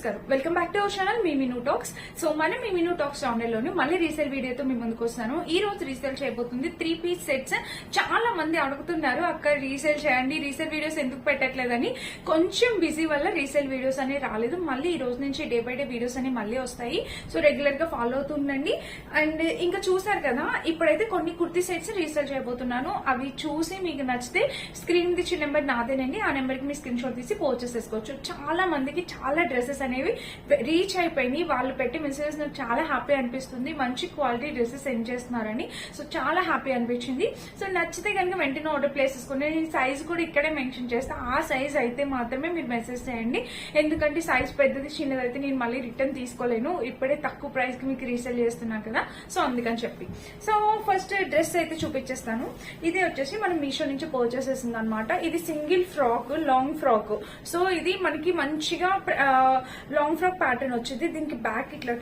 నమస్కారం, welcome back to our channel మీమిను talks. So మనం మీమిను టాక్స్ ఛానల్ లోని మళ్ళీ రీసేల్ వీడియోతో మీ ముందుకు వస్తాను. ఈ రోజు రీసేల్ చేయబోతుంది 3 పీస్ సెట్స్. చాలా మంది అడుగుతున్నారు, అక్క రీసేల్ చేయండి, రీసేల్ వీడియోస్ ఎందుకు పెట్టట్లేదని. కొంచెం బిజీ వల్ల రీసేల్ వీడియోస్ అనేవి రాలేదు. మళ్ళీ ఈ రోజు నుంచి డే బై డే వీడియోస్ అనేవి మళ్ళీ వస్తాయి. సో రెగ్యులర్ గా ఫాలో అవుతుండండి. అండ్ ఇంకా చూసారు కదా, ఇప్పుడైతే కొన్ని కుర్తీ సెట్స్ రీసేల్ చేయబోతున్నాను. అవి చూసి మీకు నచ్చితే స్క్రీన్ ఇచ్చిన నెంబర్ నాదేనండి, ఆ నెంబర్ కి మీ స్క్రీన్ షాట్ తీసి పర్చేస్ చేసుకోవచ్చు. చాలా మందికి చాలా డ్రెస్సెస్ అనేవి రీచ్ అయిపోయినాయి. వాళ్ళు పెట్టి మెసేజెస్ నాకు చాలా హ్యాపీ అనిపిస్తుంది. మంచి క్వాలిటీ డ్రెస్సెస్ సెండ్ చేస్తున్నారని, సో చాలా హ్యాపీ అనిపించింది. సో నచ్చితే కనుక వెంటనే ఆర్డర్ ప్లేస్ చేసుకోండి. నేను సైజ్ కూడా ఇక్కడే మెన్షన్ చేస్తా. ఆ సైజ్ అయితే మాత్రమే మీరు మెసేజ్ చేయండి. ఎందుకంటే సైజ్ పెద్దది చిన్నది అయితే నేను మళ్ళీ రిటర్న్ తీసుకోలేను. ఇప్పుడే తక్కువ ప్రైస్ కి మీకు రీసేల్ చేస్తున్నాను కదా, సో అందుకని చెప్పి. సో ఫస్ట్ డ్రెస్ అయితే చూపించేస్తాను. ఇది వచ్చేసి మనం మీషో నుంచి పర్చేస్ చేసింది అనమాట. ఇది single frock, long frock. So ఇది మనకి మంచిగా లాంగ్ ఫ్రాక్ ప్యాటర్న్ వచ్చింది. దీనికి బ్యాక్ ఇట్లా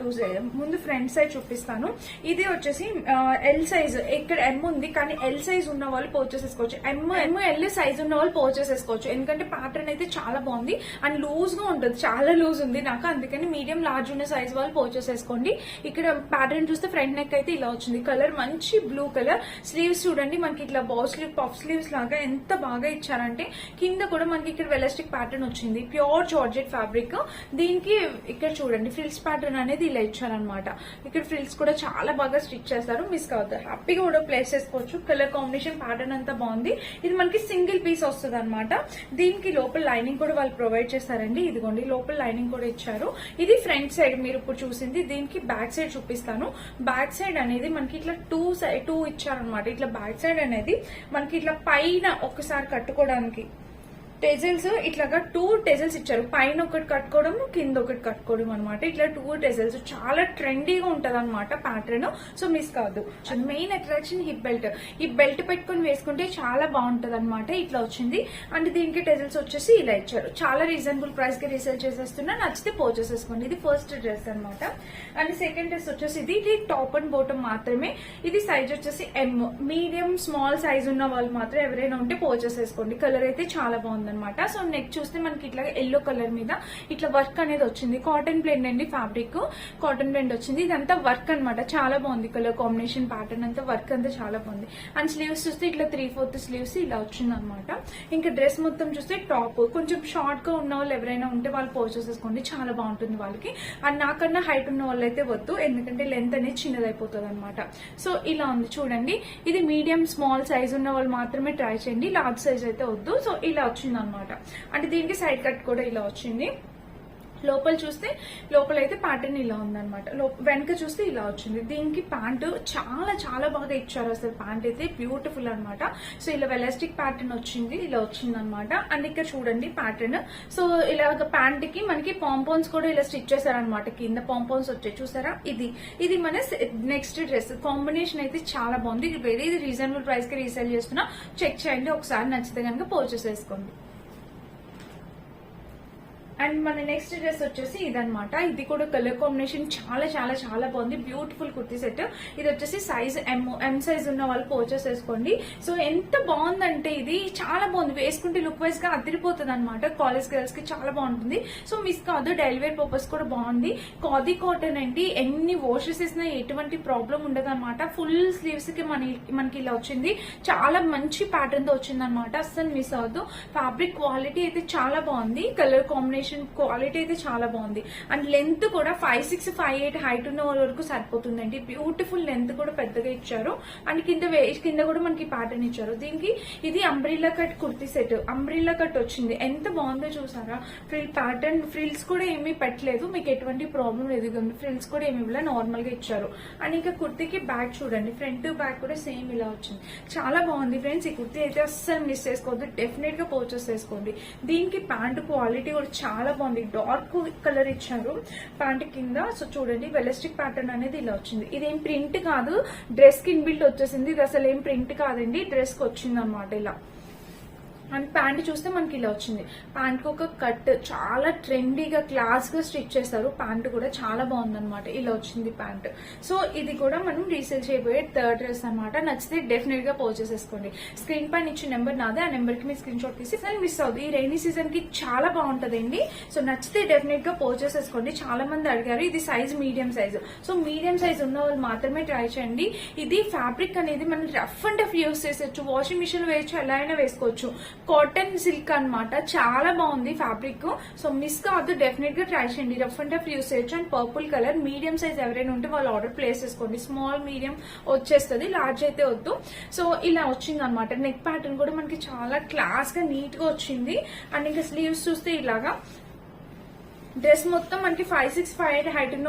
ముందు ఫ్రంట్ సైడ్ చూపిస్తాను. ఇది వచ్చేసి ఎల్ సైజ్, ఇక్కడ ఎం ఉంది కానీ ఎల్ సైజ్ ఉన్న వాళ్ళు పర్చేస్ చేసుకోవచ్చు. ఎల్ సైజ్ ఉన్న వాళ్ళు పర్చేస్ చేసుకోవచ్చు. ఎందుకంటే ప్యాటర్న్ అయితే చాలా బాగుంది అండ్ లూజ్ గా ఉంటుంది. చాలా లూజ్ ఉంది నాకు, అందుకని మీడియం లార్జ్ ఉన్న సైజ్ వాళ్ళు పర్చేస్ చేసుకోండి. ఇక్కడ ప్యాటర్న్ చూస్తే ఫ్రంట్ నెక్ అయితే ఇలా వచ్చింది. కలర్ మంచి బ్లూ కలర్. స్లీవ్స్ చూడండి, మనకి ఇట్లా బాల్ స్లీవ్, పఫ్ స్లీవ్స్ లాగా ఎంత బాగా ఇచ్చారంటే, కింద కూడా మనకి ఇక్కడ వెలాస్టిక్ ప్యాటర్న్ వచ్చింది. Pure georgette fabric. దీనికి ఇక్కడ చూడండి ఫ్రిల్స్ ప్యాటర్న్ అనేది ఇలా ఇచ్చారనమాట. ఇక్కడ ఫ్రిల్స్ కూడా చాలా బాగా స్టిచ్ చేస్తారు. మిస్ కావద్దు, హ్యాపీగా కూడా ప్లేస్ చేసుకోవచ్చు. కలర్ కాంబినేషన్ ప్యాటర్న్ అంతా బాగుంది. ఇది మనకి సింగిల్ పీస్ వస్తుంది అనమాట. దీనికి లోపల లైనింగ్ కూడా వాళ్ళు ప్రొవైడ్ చేస్తారండి. ఇదిగోండి లోపల లైనింగ్ కూడా ఇచ్చారు. ఇది ఫ్రంట్ సైడ్ మీరు ఇప్పుడు చూసింది. దీనికి బ్యాక్ సైడ్ చూపిస్తాను. బ్యాక్ సైడ్ అనేది మనకి ఇట్లా టూ ఇచ్చారనమాట. ఇట్లా బ్యాక్ సైడ్ అనేది మనకి ఇట్లా పైన ఒకసారి కట్టుకోవడానికి టెజల్స్ ఇట్లాగా 2 టెజల్స్ ఇచ్చారు. పైన ఒకటి కట్టుకోవడం, కింద ఒకటి కట్టుకోవడం అనమాట. ఇట్లా 2 టెజల్స్. చాలా ట్రెండీగా ఉంటది అనమాట ప్యాటర్న్. సో మిస్ కాదు. Main attraction hip belt. ఈ బెల్ట్ పెట్టుకుని వేసుకుంటే చాలా బాగుంటది అనమాట. ఇట్లా వచ్చింది. అండ్ దీనికి టెజల్స్ వచ్చేసి ఇలా ఇచ్చారు. చాలా రీజనబుల్ ప్రైస్ కి రీసేల్ చేసేస్తున్నా. నచ్చితే పర్చేస్ చేసుకోండి. ఇది ఫస్ట్ డ్రెస్ అనమాట. అండ్ సెకండ్ డ్రెస్ వచ్చేసి ఇది టాప్ అండ్ బాటమ్ మాత్రమే. ఇది సైజ్ వచ్చేసి ఎం. మీడియం స్మాల్ సైజ్ ఉన్న వాళ్ళు మాత్రం ఎవరైనా ఉంటే పర్చేస్ చేసుకోండి. కలర్ అయితే చాలా బాగుంది అనమాట. సో నెక్ చూస్తే మనకి ఇట్లా ఎల్లో కలర్ మీద ఇట్లా వర్క్ అనేది వచ్చింది. కాటన్ బ్లెండ్ అండి, ఫ్యాబ్రిక్ కాటన్ బ్లెండ్ వచ్చింది. ఇదంతా వర్క్ అనమాట. చాలా బాగుంది. కలర్ కాంబినేషన్ ప్యాటర్న్ అంతా వర్క్ అంతా చాలా బాగుంది. అండ్ స్లీవ్స్ చూస్తే ఇట్లా 3/4 స్లీవ్స్ ఇలా వచ్చింది అనమాట. ఇంకా డ్రెస్ మొత్తం చూస్తే టాప్ కొంచెం షార్ట్ గా ఉన్న వాళ్ళు ఎవరైనా ఉంటే వాళ్ళు పర్చేస్ చేసుకోండి. చాలా బాగుంటుంది వాళ్ళకి. అండ్ నాకన్నా హైట్ ఉన్న వాళ్ళు అయితే వద్దు, ఎందుకంటే లెంత్ అనేది చిన్నదైపోతుంది అనమాట. సో ఇలా ఉంది చూడండి. ఇది మీడియం స్మాల్ సైజ్ ఉన్న వాళ్ళు మాత్రమే ట్రై చేయండి. లార్జ్ సైజ్ అయితే వద్దు. సో ఇలా వచ్చింది అనమాట. అంటే దీనికి సైడ్ కట్ కూడా ఇలా వచ్చింది. లోపల చూస్తే లోపల అయితే ప్యాటర్న్ ఇలా ఉందన్నమాట. వెనక చూస్తే ఇలా వచ్చింది. దీనికి ప్యాంటు చాలా చాలా బాగా ఇచ్చారు. అసలు ప్యాంట్ అయితే బ్యూటిఫుల్ అనమాట. సో ఇలా వెలాస్టిక్ ప్యాటర్న్ వచ్చింది, ఇలా వచ్చింది అనమాట. అండ్ ఇక్కడ చూడండి ప్యాటర్న్. సో ఇలాగ ప్యాంట్ కి మనకి పాంపాన్స్ కూడా ఇలా స్టిచ్ చేశారనమాట. కింద పాంపాన్స్ వచ్చాయి చూసారా. ఇది మన నెక్స్ట్ డ్రెస్. కాంబినేషన్ అయితే చాలా బాగుంది. వెరీ రీజనబుల్ ప్రైస్ కి రీసేల్ చేస్తున్నా. చెక్ చేయండి, ఒకసారి నచ్చితే కనుక పర్చేస్ చేసుకోండి. అండ్ మన నెక్స్ట్ డ్రెస్ వచ్చేసి ఇదనమాట. ఇది కూడా కలర్ కాంబినేషన్ చాలా చాలా చాలా బాగుంది. Beautiful kurti set. ఇది వచ్చేసి సైజ్ ఎం సైజ్ ఉన్న వాళ్ళు పర్చేస్ చేసుకోండి. సో ఎంత బాగుందంటే ఇది చాలా బాగుంది. వేసుకుంటే లుక్ వైజ్ గా అదిరిపోతుంది అనమాట. కాలేజ్ గర్ల్స్ కి చాలా బాగుంటుంది. సో మిస్ కాదు, డైలీ వేర్ పర్పస్ కూడా బాగుంది. ఖాదీ కాటన్ అండి. ఎన్ని వాషెస్ వేసినా ఎటువంటి ప్రాబ్లం ఉండదు అనమాట. ఫుల్ స్లీవ్స్ కి మనకి ఇలా వచ్చింది. చాలా మంచి ప్యాటర్న్ తో వచ్చింది అనమాట. అస్సలు మిస్ అవ్వద్దు. ఫ్యాబ్రిక్ క్వాలిటీ అయితే చాలా బాగుంది. కలర్ కాంబినేషన్ క్వాలిటీ అయితే చాలా బాగుంది. అండ్ లెంత్ కూడా 5'6", 5'8" హైట్ ఉన్న వాళ్ళ వరకు సరిపోతుందండి. బ్యూటిఫుల్ లెంత్ కూడా పెద్దగా ఇచ్చారు. అండ్ కింద కూడా మనకి ప్యాటర్న్ ఇచ్చారు. దీనికి ఇది umbrella cut kurti set. Umbrella cut వచ్చింది. ఎంత బాగుందో చూసారా. ప్యాటర్న్ ఫ్రిల్స్ కూడా ఏమీ పెట్టలేదు. మీకు ఎటువంటి ప్రాబ్లం లేదు. ఫ్రిల్స్ కూడా ఏమి ఇవ్వలే, నార్మల్ గా ఇచ్చారు. అండ్ ఇంకా కుర్తీకి బ్యాక్ చూడండి. ఫ్రంట్ బ్యాక్ కూడా సేమ్ ఇలా వచ్చింది. చాలా బాగుంది ఫ్రెండ్స్. ఈ కుర్తీ అయితే అస్సలు మిస్ చేసుకోవద్దు. డెఫినెట్ గా పర్చేస్ చేసుకోండి. దీనికి ప్యాంట్ క్వాలిటీ కూడా చాలా బాగుంది. డార్క్ కలర్ ఇచ్చారు ప్యాంట్ కింద. సో చూడండి వెలాస్టిక్ ప్యాటర్న్ అనేది ఇలా వచ్చింది. ఇదేం ప్రింట్ కాదు, డ్రెస్ కి ఇన్బిల్ట్ వచ్చేసింది. ఇది అసలు ఏం ప్రింట్ కాదండి, డ్రెస్ కి వచ్చింది అనమాట. ఇలా అండ్ ప్యాంట్ చూస్తే మనకి ఇలా వచ్చింది. ప్యాంట్ ఒక కట్ చాలా ట్రెండీగా క్లాస్ గా స్టిచ్ చేస్తారు. ప్యాంట్ కూడా చాలా బాగుందన్నమాట. ఇలా వచ్చింది ప్యాంట్. సో ఇది కూడా మనం రీసేల్ చేయబోయే థర్డ్ డ్రెస్ అనమాట. నచ్చితే డెఫినెట్ గా పర్చేస్ చేసుకోండి. స్క్రీన్ పైన ఇచ్చిన నెంబర్ నాదే, ఆ నెంబర్ కి మీ స్క్రీన్ షాట్ తీసి మిస్ అవుతుంది. ఈ రైనీ సీజన్ కి చాలా బాగుంటదండి. సో నచ్చితే డెఫినెట్ గా పర్చేస్ చేసుకోండి. చాలా మంది అడిగారు. ఇది size medium size. So medium size ఉన్న వాళ్ళు మాత్రమే ట్రై చేయండి. ఇది ఫ్యాబ్రిక్ అనేది మనం రఫ్ అండ్ టఫ్ యూస్ చేసేచ్చు, వాషింగ్ మిషన్ వేయచ్చు, ఎలా అయినా వేసుకోవచ్చు. కాటన్ సిల్క్ అన్నమాట. చాలా బాగుంది ఫ్యాబ్రిక్. సో మిస్ కావద్దు, డెఫినెట్ గా ట్రై చేయండి. రఫ్ అండ్ టఫ్ యూస్ చేయొచ్చు. And purple colour medium size ఎవరైనా ఉంటే వాళ్ళు ఆర్డర్ ప్లేస్ చేసుకోండి. స్మాల్ మీడియం వచ్చేస్తుంది, లార్జ్ అయితే వద్దు. సో ఇలా వచ్చింది అనమాట. నెక్ ప్యాటర్న్ కూడా మనకి చాలా క్లాస్ గా నీట్ గా వచ్చింది. అండ్ ఇంకా స్లీవ్స్ చూస్తే ఇలాగా డ్రెస్ మొత్తం మనకి 5'6" 5'8" హైట్ ఉన్న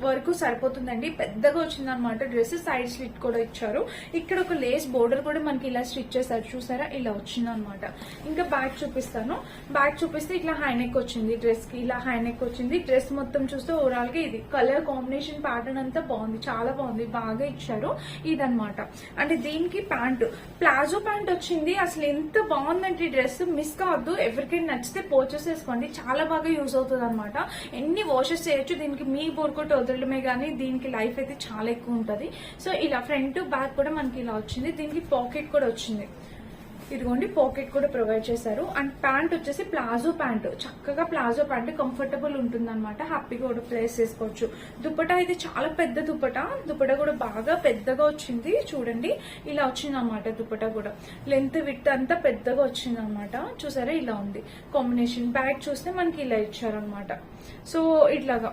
వరకు సరిపోతుందండి. పెద్దగా వచ్చింది అనమాట డ్రెస్. సైడ్ స్లిట్ కూడా ఇచ్చారు. ఇక్కడ ఒక లేస్ బోర్డర్ కూడా మనకి ఇలా స్టిచ్ చేశారు. చూసారా, ఇలా వచ్చింది అనమాట. ఇంకా బ్యాక్ చూపిస్తాను. బ్యాక్ చూపిస్తే ఇట్లా హైనెక్ వచ్చింది డ్రెస్ కి. ఇలా హైనెక్ వచ్చింది. డ్రెస్ మొత్తం చూస్తే ఓవరాల్ గా ఇది కలర్ కాంబినేషన్ ప్యాటర్న్ అంతా బాగుంది, చాలా బాగుంది, బాగా ఇచ్చారు. ఇదనమాట. అంటే దీనికి ప్యాంట్ ప్లాజో ప్యాంట్ వచ్చింది. అసలు ఎంత బాగుందంటే డ్రెస్, మిస్ కావద్దు. ఎవరికైనా నచ్చితే పర్చేస్ చేసుకోండి. చాలా బాగా యూజ్ అవుతుంది అనమాట. ఎన్ని వాషెస్ చేయొచ్చు. దీనికి మీ బోర్కొట్ వదలడమే గానీ దీనికి లైఫ్ అయితే చాలా ఎక్కువ ఉంటది. సో ఇలా ఫ్రంట్ బ్యాక్ కూడా మనకి ఇలా వచ్చింది. దీనికి పాకెట్ కూడా వచ్చింది. ఇదిగోండి, పాకెట్ కూడా ప్రొవైడ్ చేశారు. అండ్ ప్యాంట్ వచ్చేసి ప్లాజో ప్యాంట్. చక్కగా ప్లాజో ప్యాంట్ కంఫర్టబుల్ ఉంటుంది అనమాట. హ్యాపీగా కూడా ప్లేస్ చేసుకోవచ్చు. దుపట్టా అయితే చాలా పెద్ద దుపట్టా. దుపట్టా కూడా బాగా పెద్దగా వచ్చింది. చూడండి, ఇలా వచ్చింది అనమాట. దుపట్టా కూడా లెంత్ విడ్త్ అంతా పెద్దగా వచ్చింది అనమాట. చూసారా, ఇలా ఉంది కాంబినేషన్. బ్యాక్ చూస్తే మనకి ఇలా ఇచ్చారనమాట. సో ఇట్లాగా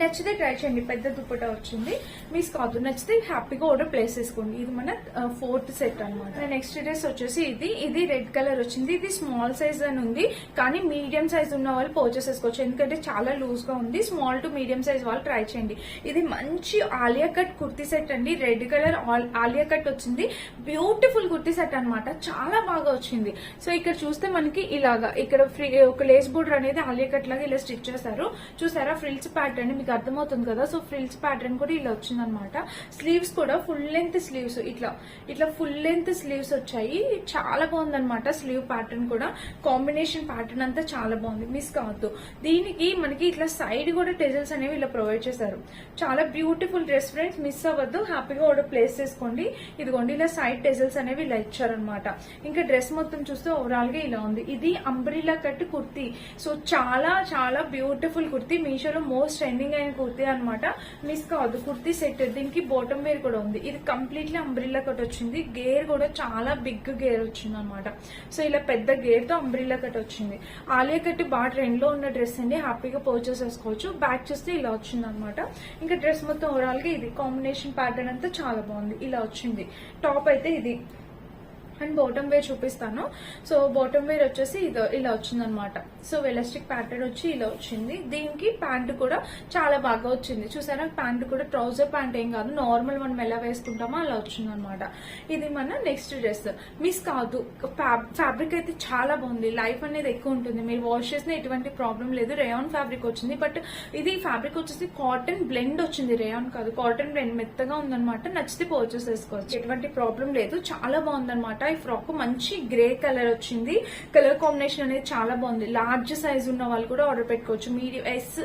నచ్చితే ట్రై చేయండి. పెద్ద దుపట్టా వచ్చింది, మిస్ కాదు. నచ్చితే హ్యాపీగా ఆర్డర్ ప్లేస్ చేసుకోండి. ఇది మన 4th సెట్ అనమాట. నెక్స్ట్ డ్రెస్ వచ్చేసి ఇది రెడ్ కలర్ వచ్చింది. ఇది స్మాల్ సైజ్ అని ఉంది, కానీ మీడియం సైజ్ ఉన్న వాళ్ళు పర్చేస్ చేసుకోవచ్చు. ఎందుకంటే చాలా లూజ్ గా ఉంది. స్మాల్ టు మీడియం సైజ్ వాళ్ళు ట్రై చేయండి. ఇది మంచి ఆలియా కట్ కుర్తీ సెట్ అండి. రెడ్ కలర్ ఆలియా కట్ వచ్చింది. బ్యూటిఫుల్ కుర్తీ సెట్ అనమాట. చాలా బాగా వచ్చింది. సో ఇక్కడ చూస్తే మనకి ఇలాగా ఇక్కడ ఒక లేస్ బోర్డర్ అనేది ఆలియా కట్ లాగా ఇలా స్టిచ్ చేశారు. చూసారా, ఫ్రిల్స్ ప్యాటర్న్ మీకు అర్థమవుతుంది కదా. సో ఫ్రిల్స్ ప్యాటర్న్ కూడా ఇలా వచ్చింది అనమాట. స్లీవ్స్ కూడా ఫుల్ లెంత్ స్లీవ్స్, ఇట్లా ఫుల్ లెంత్ స్లీవ్స్ వచ్చాయి. చాలా బాగుంది అనమాట. స్లీవ్ ప్యాటర్న్ కూడా కాంబినేషన్ ప్యాటర్న్ అంతా చాలా బాగుంది, మిస్ కావద్దు. దీనికి మనకి ఇట్లా సైడ్ కూడా టెజల్స్ అనేవి ఇలా ప్రొవైడ్ చేశారు. చాలా బ్యూటిఫుల్ డ్రెస్ ఫ్రెండ్స్, మిస్ అవ్వద్దు. హ్యాపీగా ఆర్డర్ ప్లేస్ చేసుకోండి. ఇదిగోండి, ఇలా సైడ్ టెజల్స్ అనేవి ఇలా ఇచ్చారనమాట. ఇంకా డ్రెస్ మొత్తం చూస్తే ఓవరాల్ గా ఇలా ఉంది. ఇది అంబ్రిల్లా కట్ కుర్తీ. సో చాలా చాలా బ్యూటిఫుల్ కుర్తీ. మీషోలో మోస్ట్ ట్రెండింగ్ అయిన కుర్తీ అనమాట. మిస్ కావద్దు. కుర్తీ సెట్. దీనికి బాటమ్ వేర్ కూడా ఉంది. ఇది కంప్లీట్లీ అంబ్రిల్లా కట్ వచ్చింది. గేర్ కూడా చాలా బిగ్ గేర్ వచ్చింది అనమాట. సో ఇలా పెద్ద గేర్ తో అంబ్రిల్లా కట్ వచ్చింది. ఆలియా కట్ బాగా ట్రెండ్ లో ఉన్న డ్రెస్ అండి. హ్యాపీగా పర్చేస్ చేసుకోవచ్చు. బ్యాక్ చూస్తే ఇలా వచ్చింది అనమాట. ఇంకా డ్రెస్ మొత్తం ఓవరాల్ గా ఇది కాంబినేషన్ ప్యాటర్న్ అంతా చాలా బాగుంది. ఇలా వచ్చింది. టాప్ అయితే ఇది. అండ్ బాటమ్ వేర్ చూపిస్తాను. సో బాటమ్ వేర్ వచ్చేసి ఇలా వచ్చింది అనమాట. సో ఎలాస్టిక్ ప్యాటర్న్ వచ్చి ఇలా వచ్చింది. దీనికి ప్యాంట్ కూడా చాలా బాగా వచ్చింది. చూసారా, ప్యాంట్ కూడా ట్రౌజర్ ప్యాంట్ ఏం కాదు, నార్మల్ మనం ఎలా వేసుకుంటామో అలా వచ్చింది అనమాట. ఇది మన నెక్స్ట్ డ్రెస్. మిస్ కాదు. ఫ్యాబ్రిక్ అయితే చాలా బాగుంది. లైఫ్ అనేది ఎక్కువ ఉంటుంది. మీరు వాష్ చేసిన ఎటువంటి ప్రాబ్లం లేదు. రేయాన్ ఫ్యాబ్రిక్ వచ్చింది. బట్ ఇది ఫ్యాబ్రిక్ వచ్చేసి కాటన్ బ్లెండ్ వచ్చింది. రేయాన్ కాదు, కాటన్ బ్లెండ్. మెత్తగా ఉందన్నమాట. నచ్చితే పర్చేస్ చేసుకోవచ్చు. ఎటువంటి ప్రాబ్లం లేదు. చాలా బాగుందన్నమాట. ఈ ఫ్రాక్ మంచి గ్రే కలర్ వచ్చింది. కలర్ కాంబినేషన్ అనేది చాలా బాగుంది. లార్జ్ సైజ్ ఉన్న వాళ్ళు కూడా ఆర్డర్ పెట్టుకోవచ్చు. Medium, S,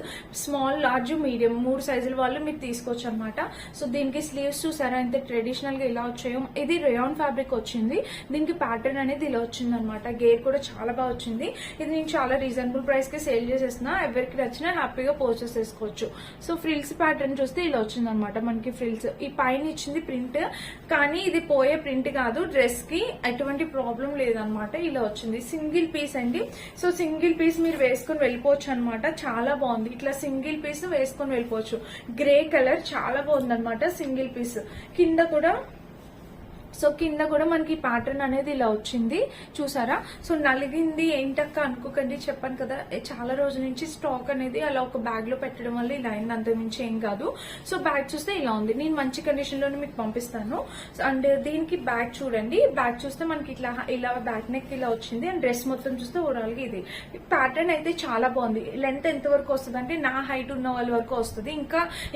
small, large, medium 3 సైజుల వాళ్ళు మీరు తీసుకోవచ్చు అనమాట. సో దీనికి స్లీవ్స్ చూసారా ఎంత ట్రెడిషనల్ గా ఇలా వచ్చాయో. ఇది రేయాన్ ఫ్యాబ్రిక్ వచ్చింది. దీనికి ప్యాటర్న్ అనేది ఇలా వచ్చింది అనమాట. గేర్ కూడా చాలా బాగా వచ్చింది. ఇది నేను చాలా రీజనబుల్ ప్రైస్ కి సేల్ చేసేస్తున్నా. ఎవరికి నచ్చినా హ్యాపీగా పర్చేస్ చేసుకోవచ్చు. సో ఫ్రిల్స్ ప్యాటర్న్ చూస్తే ఇలా వచ్చింది అనమాట. మనకి ఫ్రిల్స్ ఈ పైన ఇచ్చింది ప్రింట్, కానీ ఇది పోయే ప్రింట్ కాదు. డ్రెస్ కి ఎటువంటి ప్రాబ్లం లేదనమాట. ఇలా వచ్చింది. సింగిల్ పీస్ అండి. సో సింగిల్ పీస్ మీరు వేసుకుని వెళ్ళిపోవచ్చు అనమాట. చాలా బాగుంది. ఇట్లా సింగిల్ పీస్ వేసుకొని వెళ్ళిపోవచ్చు. గ్రే కలర్ చాలా బాగుంది అనమాట. Single piece. కింద కూడా మనకి ప్యాటర్న్ అనేది ఇలా వచ్చింది. చూసారా. సో నలిగింది ఏంటక్క అనుకోకండి, చెప్పాను కదా చాలా రోజుల నుంచి స్టాక్ అనేది అలా ఒక బ్యాగ్ లో పెట్టడం వల్ల ఇలా అయింది, అంతకుమించి ఏం కాదు. సో బ్యాగ్ చూస్తే ఇలా ఉంది. నేను మంచి కండిషన్ లోనే మీకు పంపిస్తాను. అండ్ దీనికి బ్యాగ్ చూడండి. బ్యాగ్ చూస్తే మనకి ఇలా బ్యాక్ నెక్ ఇలా వచ్చింది. అండ్ డ్రెస్ మొత్తం చూస్తే ఓవరాల్ గా ఇది ప్యాటర్న్ అయితే చాలా బాగుంది. లెంత్ ఎంత వరకు వస్తుంది అంటే నా హైట్ ఉన్న వాళ్ళ వరకు వస్తుంది.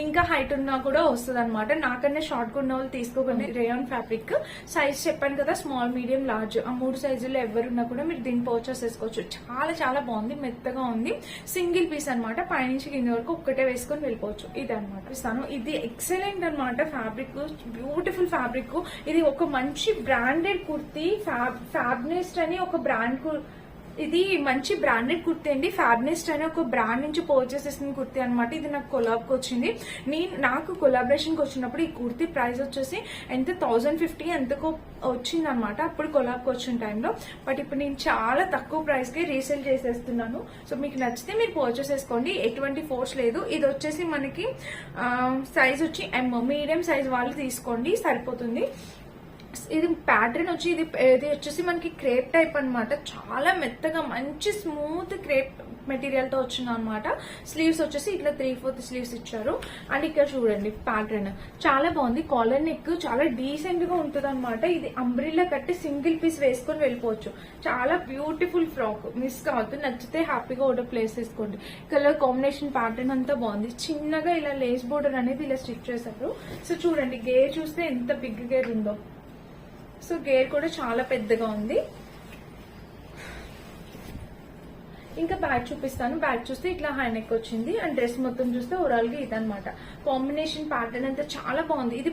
ఇంకా హైట్ ఉన్నా కూడా వస్తుంది అనమాట. నాకన్నా షార్ట్ గా ఉన్న వాళ్ళు తీసుకోకండి. రేయాన్ ఫ్యాబ్రిక్ సైజ్ చెప్పాను కదా, స్మాల్ మీడియం లార్జ్, ఆ 3 సైజుల్లో ఎవరున్నా కూడా మీరు దీన్ని పర్చేస్ చేసుకోవచ్చు. చాలా చాలా బాగుంది, మెత్తగా ఉంది, సింగిల్ పీస్ అనమాట. పైనుంచి కింద వరకు ఒక్కటే వేసుకొని వెళ్ళిపోవచ్చు. ఇది అనమాట ఇస్తాను. ఇది ఎక్సలెంట్ అనమాట, ఫ్యాబ్రిక్ బ్యూటిఫుల్ ఫ్యాబ్రిక్. ఇది ఒక మంచి బ్రాండెడ్ కుర్తీ, ఫ్యాబ్నెస్ట్ అని ఒక బ్రాండ్, ఇది మంచి బ్రాండెడ్ కుర్తీ అండి. ఫ్యాబ్నెస్ట్ అనే ఒక బ్రాండ్ నుంచి పర్చేస్ చేసిన కుర్తీ అనమాట. ఇది నాకు కొలాబ్కి వచ్చింది. నాకు కొలాబరేషన్ కి వచ్చినప్పుడు ఈ కుర్తీ ప్రైస్ వచ్చేసి ఎంత 1050 ఎంతకో వచ్చింది అనమాట, అప్పుడు కొలాబ్కి వచ్చిన టైంలో. బట్ ఇప్పుడు నేను చాలా తక్కువ ప్రైస్ కి రీసేల్ చేసేస్తున్నాను. సో మీకు నచ్చితే మీరు పర్చేస్ చేసుకోండి, ఎటువంటి ఫోర్స్ లేదు. ఇది వచ్చేసి మనకి సైజ్ వచ్చి మీడియం సైజ్ వాళ్ళు తీసుకోండి, సరిపోతుంది. ఇది ప్యాటర్న్ వచ్చి ఇది వచ్చేసి మనకి క్రేప్ టైప్ అనమాట. చాలా మెత్తగా మంచి స్మూత్ క్రేప్ మెటీరియల్ తో వచ్చింది అనమాట. స్లీవ్స్ వచ్చేసి ఇట్లా 3/4 స్లీవ్స్ ఇచ్చారు. అండ్ ఇక్కడ చూడండి ప్యాటర్న్ చాలా బాగుంది. కాలర్ నెక్ చాలా డీసెంట్ గా ఉంటుంది అనమాట. ఇది అంబ్రిల్లా కట్టి సింగిల్ పీస్ వేసుకొని వెళ్ళిపోవచ్చు. చాలా బ్యూటిఫుల్ ఫ్రాక్, మిస్ కావద్దు. నచ్చితే హ్యాపీగా ఆర్డర్ ప్లేస్ చేసుకోండి. కలర్ కాంబినేషన్ ప్యాటర్న్ అంతా బాగుంది. చిన్నగా ఇలా లేస్ బోర్డర్ అనేది ఇలా స్టిచ్ చేశారు. సో చూడండి గేర్ చూస్తే ఎంత బిగ్ గేర్ ఉందో. సో గేర్ కూడా చాలా పెద్దగా ఉంది. ఇంకా బ్యాగ్ చూపిస్తాను. బ్యాగ్ చూస్తే ఇట్లా హై నెక్ వచ్చింది. అండ్ డ్రెస్ మొత్తం చూస్తే ఓవరాల్ గా ఇదనమాట. కాంబినేషన్ ప్యాటర్న్ అంతా చాలా బాగుంది. ఇది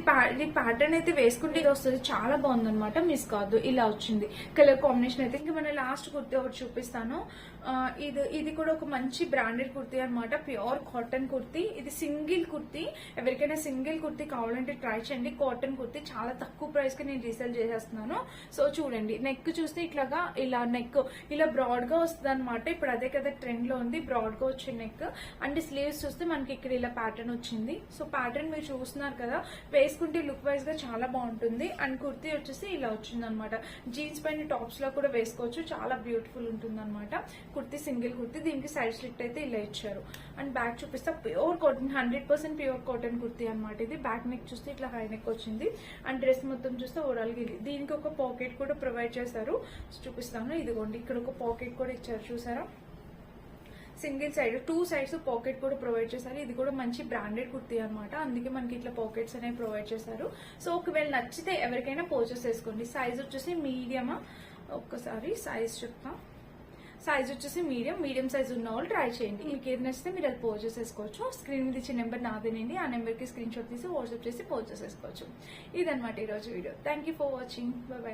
ప్యాటర్న్ అయితే వేసుకుంటే ఇది వస్తుంది, చాలా బాగుంది అనమాట, మిస్ కాదు. ఇలా వచ్చింది కలర్ కాంబినేషన్ అయితే. ఇంకా మన లాస్ట్ కుర్తీ ఒకటి చూపిస్తాను. ఇది కూడా ఒక మంచి బ్రాండెడ్ కుర్తీ అనమాట, ప్యూర్ కాటన్ కుర్తీ. ఇది సింగిల్ కుర్తీ, ఎవరికైనా సింగిల్ కుర్తీ కావాలంటే ట్రై చేయండి. కాటన్ కుర్తీ చాలా తక్కువ ప్రైస్ కి నేను రీసేల్ చేసేస్తున్నాను. సో చూడండి నెక్ చూస్తే ఇట్లాగా ఇలా నెక్ ఇలా బ్రాడ్ గా వస్తుంది అనమాట. ఇప్పుడు అదే కదా ట్రెండ్ లో ఉంది, బ్రాడ్ గా వచ్చే నెక్. అండ్ స్లీవ్స్ చూస్తే మనకి ఇక్కడ ఇలా ప్యాటర్న్ వచ్చింది. సో ప్యాటర్న్ మీరు చూస్తున్నారు కదా, వేసుకుంటే లుక్ వైజ్ గా చాలా బాగుంటుంది. అండ్ కుర్తీ వచ్చేసి ఇలా వచ్చింది అనమాట. జీన్స్ పైన టాప్స్ లో కూడా వేసుకోవచ్చు, చాలా బ్యూటిఫుల్ ఉంటుంది అనమాట. కుర్తీ సింగిల్ కుర్తీ, దీనికి సైడ్ స్లిట్ అయితే ఇలా ఇచ్చారు. అండ్ బ్యాక్ చూపిస్తే pure cotton, 100% pure cotton kurti అనమాట. ఇది బ్యాక్ నెక్ చూస్తే ఇట్లా హై నెక్ వచ్చింది. అండ్ డ్రెస్ మొత్తం చూస్తే ఓవరాల్ గా దీనికి ఒక పాకెట్ కూడా ప్రొవైడ్ చేశారు. చూపిస్తాను, ఇదిగోండి ఇక్కడ ఒక పాకెట్ కూడా ఇచ్చారు, చూసారా? సింగిల్ సైడ్ 2 సైడ్స్ పాకెట్ కూడా ప్రొవైడ్ చేశారు. ఇది కూడా మంచి బ్రాండెడ్ కుర్తీ అనమాట, అందుకే మనకి ఇట్లా పాకెట్స్ అనేవి ప్రొవైడ్ చేశారు. సో ఒకవేళ నచ్చితే ఎవరికైనా పర్చేస్ చేసుకోండి. సైజ్ వచ్చేసి మీడియమా, ఒక్కసారి సైజ్ చెప్తా. సైజ్ వచ్చేసి మీడియం సైజ్ ఉన్న వాళ్ళు ట్రై చేయండి. మీకు ఏది నచ్చితే మీరు అది పర్చేస్ చేసుకోవచ్చు. స్క్రీన్ మీద ఇచ్చే నెంబర్ నాదేనండి, ఆ నెంబర్కి స్క్రీన్ షాట్ తీసి వాట్సాప్ చేసి పర్చేస్ చేసుకోవచ్చు. ఇదనమాట ఈరోజు video. Thank for watching. By by.